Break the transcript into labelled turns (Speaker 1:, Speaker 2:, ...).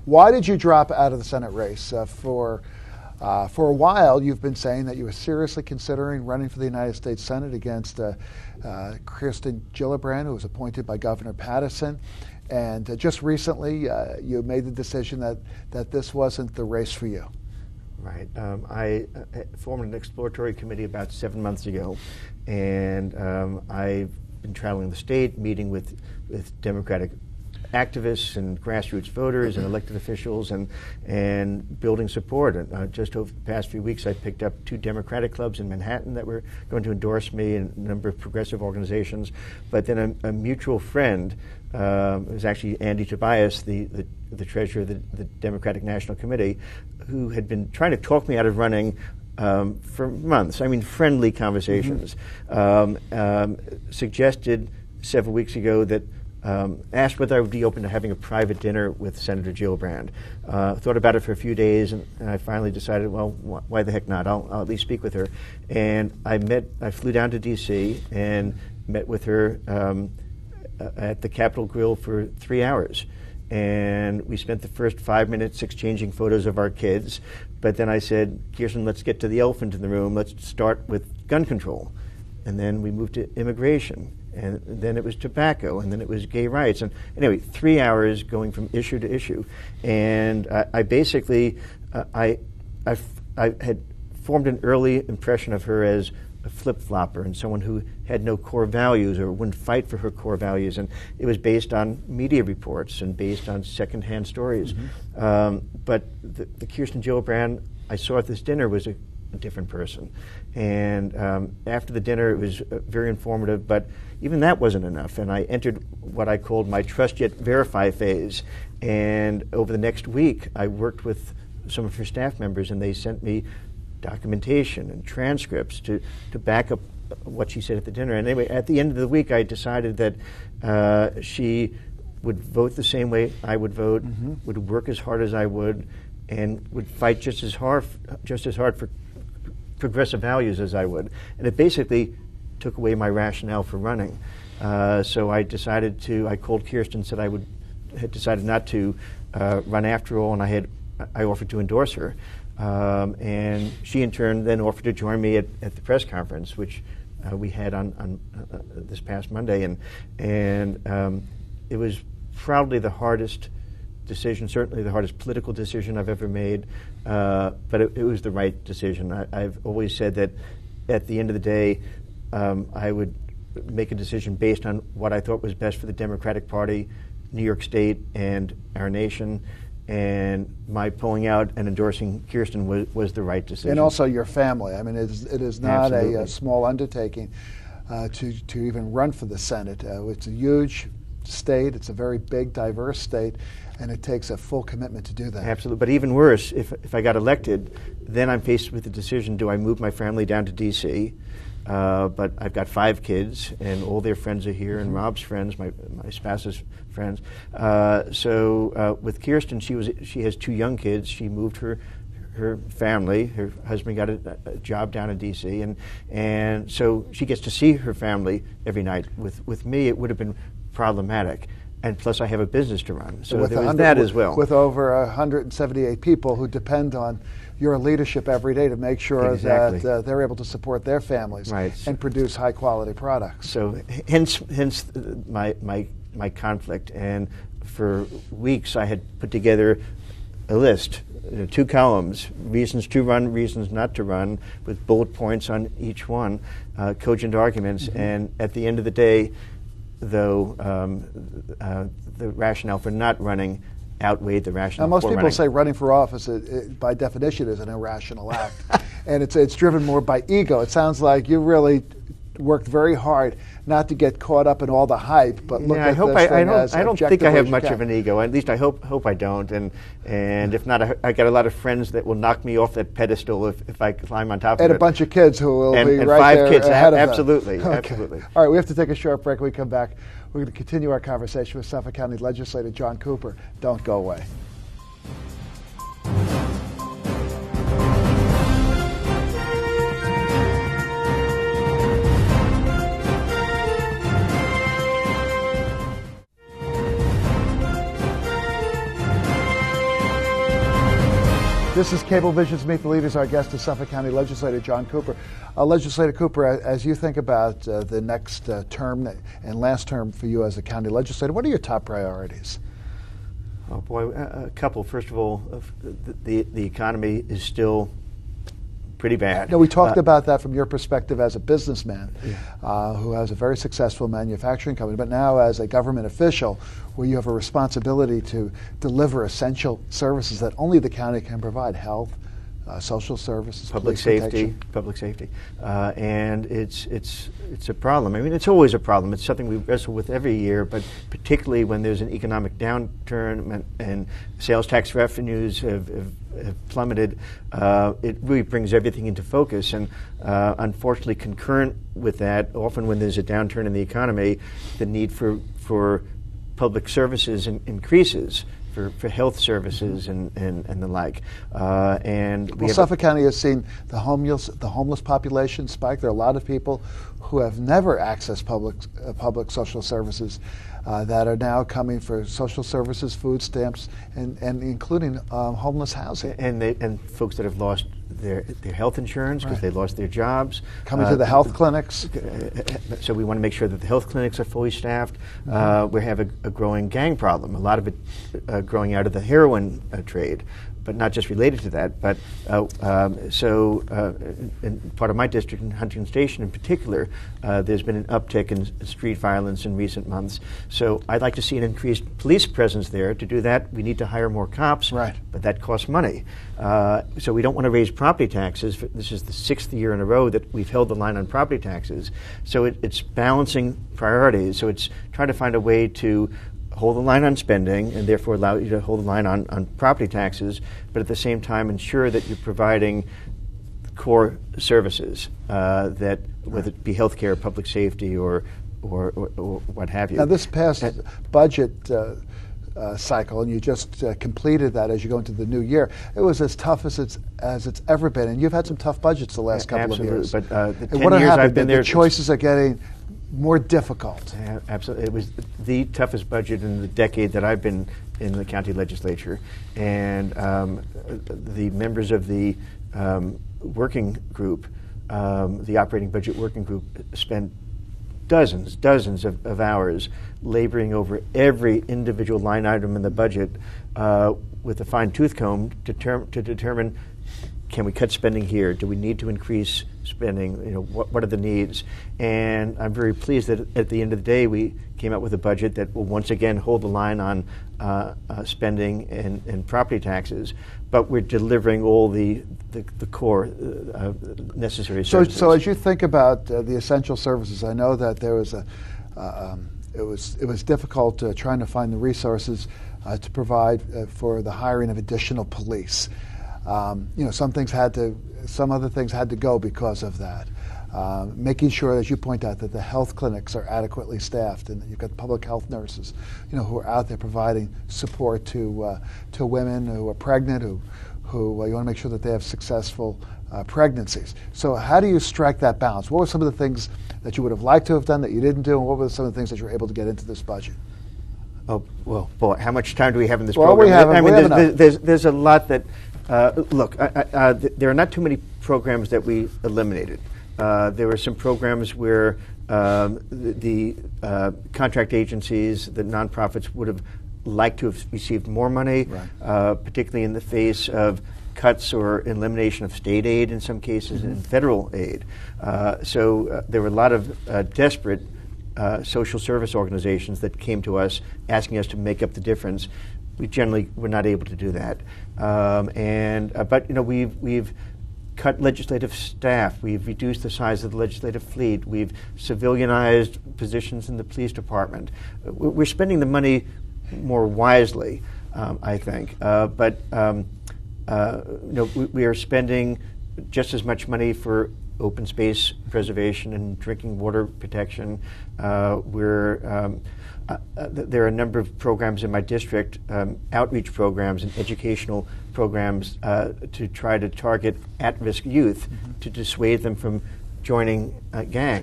Speaker 1: Why did you drop out of the Senate race? For a while, you've been saying that you were seriously considering running for the United States Senate against Kirsten Gillibrand, who was appointed by Governor Paterson. And just recently, you made the decision that this wasn't the race for you.
Speaker 2: Right. I formed an exploratory committee about 7 months ago, and I've been traveling the state, meeting with Democratic activists and grassroots voters and elected officials and building support. And just over the past few weeks, I picked up 2 Democratic clubs in Manhattan that were going to endorse me, and a number of progressive organizations. But then a mutual friend, it was actually Andy Tobias, the treasurer of the Democratic National Committee, who had been trying to talk me out of running for months. I mean, friendly conversations. Suggested several weeks ago that asked whether I would be open to having a private dinner with Senator Gillibrand. Thought about it for a few days, and I finally decided, well, why the heck not? I'll at least speak with her. And I flew down to D.C. and met with her at the Capitol Grill for 3 hours. And we spent the first 5 minutes exchanging photos of our kids. But then I said, Kirsten, let's get to the elephant in the room. Let's start with gun control. And then we moved to immigration. And then it was tobacco, and then it was gay rights. And anyway, 3 hours going from issue to issue. And I basically, I had formed an early impression of her as a flip-flopper and someone who had no core values or wouldn't fight for her core values. And it was based on media reports and based on secondhand stories. But the Kirsten Gillibrand I saw at this dinner was a different person. And after the dinner, it was very informative, but even that wasn't enough. And I entered what I called my trust yet verify phase. And over the next week, I worked with some of her staff members, and they sent me documentation and transcripts to back up what she said at the dinner. And anyway, at the end of the week, I decided that she would vote the same way I would vote, would work as hard as I would, and would fight just as hard for progressive values as I would. And it basically took away my rationale for running. So I called Kirsten, said I had decided not to run after all, and I offered to endorse her. And she in turn then offered to join me at the press conference, which we had on this past Monday. And it was probably the hardest decision, certainly the hardest political decision I've ever made, but it was the right decision. I've always said that at the end of the day, I would make a decision based on what I thought was best for the Democratic Party, New York State, and our nation. And my pulling out and endorsing Kirsten was the right decision.
Speaker 1: And also your family. I mean, it is not a small undertaking to even run for the Senate. It's a huge state. It's a very big, diverse state, and it takes a full commitment to do that.
Speaker 2: Absolutely. But even worse, if I got elected, then I'm faced with the decision, do I move my family down to D.C.? But I've got 5 kids, and all their friends are here, and Rob's friends, my spouse's friends. So with Kirsten, she has 2 young kids. She moved her family. Her husband got a job down in D.C., and so she gets to see her family every night. With me, it would have been problematic. And plus, I have a business to run, so there was that as well.
Speaker 1: With over 178 people who depend on your leadership every day to make sure that they're able to support their families and produce high-quality products.
Speaker 2: So, hence my conflict. And for weeks, I had put together a list, 2 columns: reasons to run, reasons not to run, with bullet points on each one, cogent arguments. And at the end of the day, though, the rationale for not running outweighed the rationale for running.
Speaker 1: Most people say running for office, by definition, is an irrational act, and it's driven more by ego. It sounds like you really worked very hard not to get caught up in all the hype, but look at this thing as
Speaker 2: I don't think I have much of an ego. At least I hope I don't. And if not, I got a lot of friends that will knock me off that pedestal if I climb on top of it.
Speaker 1: And a bunch of kids who will be right
Speaker 2: 5
Speaker 1: there
Speaker 2: kids,
Speaker 1: ahead of them.
Speaker 2: absolutely.
Speaker 1: All right, we have to take a short break. When we come back, we're going to continue our conversation with Suffolk County Legislator John Cooper. Don't go away. This is Cablevision's Meet the Leaders. Our guest is Suffolk County Legislator John Cooper. Legislator Cooper, as you think about the next term and last term for you as a county legislator, what are your top priorities?
Speaker 2: Oh boy, a couple. First of all, the economy is still pretty bad.
Speaker 1: Now, we talked about that from your perspective as a businessman who has a very successful manufacturing company, but now as a government official where you have a responsibility to deliver essential services that only the county can provide: health, social services,
Speaker 2: public safety, and it's a problem. I mean, it's always a problem. It's something we wrestle with every year, but particularly when there's an economic downturn and sales tax revenues have plummeted, it really brings everything into focus. And unfortunately, concurrent with that, often when there's a downturn in the economy, the need for public services increases. For health services and the like, and
Speaker 1: Suffolk County has seen the homeless population spike. There are a lot of people who have never accessed public social services that are now coming for social services, food stamps, and including homeless housing.
Speaker 2: And folks that have lost their health insurance because they lost their jobs.
Speaker 1: Coming to the health clinics.
Speaker 2: So we want to make sure that the health clinics are fully staffed. We have a growing gang problem, a lot of it growing out of the heroin trade, but not just related to that. But in part of my district, in Huntington Station in particular, there's been an uptick in street violence in recent months. So I'd like to see an increased police presence there. To do that, we need to hire more cops, but that costs money. So we don't want to raise property taxes. This is the 6th year in a row that we've held the line on property taxes. So it's balancing priorities. So it's trying to find a way to hold the line on spending and therefore allow you to hold the line on property taxes, but at the same time ensure that you're providing core services that, whether it be healthcare, public safety, or what have you.
Speaker 1: Now, this past budget cycle, and you just completed that as you go into the new year, it was as tough as it's ever been, and you've had some tough budgets the last couple of years.
Speaker 2: But the 10
Speaker 1: what
Speaker 2: years
Speaker 1: happened?
Speaker 2: I've been there,
Speaker 1: the choices are getting more difficult.
Speaker 2: Yeah, absolutely. It was the toughest budget in the decade that I've been in the county legislature, and the members of the working group, the operating budget working group, spent dozens of hours laboring over every individual line item in the budget with a fine-tooth comb to determine, can we cut spending here? Do we need to increase spending? What are the needs? And I'm very pleased that at the end of the day we came up with a budget that will once again hold the line on spending and property taxes, but we're delivering all the core necessary services.
Speaker 1: So as you think about the essential services, I know that there was it was difficult trying to find the resources to provide for the hiring of additional police. Some other things had to go because of that. Making sure, as you point out, that the health clinics are adequately staffed, and that you've got public health nurses, who are out there providing support to women who are pregnant, who you want to make sure that they have successful pregnancies. So how do you strike that balance? What were some of the things that you would have liked to have done that you didn't do, and what were some of the things that you were able to get into this budget?
Speaker 2: Oh, well, boy, how much time do we have in this
Speaker 1: program?
Speaker 2: There's a lot that, look, there are not too many programs that we eliminated. There were some programs where the contract agencies, the nonprofits, would have liked to have received more money, particularly in the face of cuts or elimination of state aid in some cases and federal aid. So there were a lot of desperate social service organizations that came to us asking us to make up the difference. We generally were not able to do that. But we've cut legislative staff. We've reduced the size of the legislative fleet. We've civilianized positions in the police department. We're spending the money more wisely, I think. We are spending just as much money for open space preservation and drinking water protection. There are a number of programs in my district, outreach programs and educational programs to try to target at-risk youth to dissuade them from joining gangs.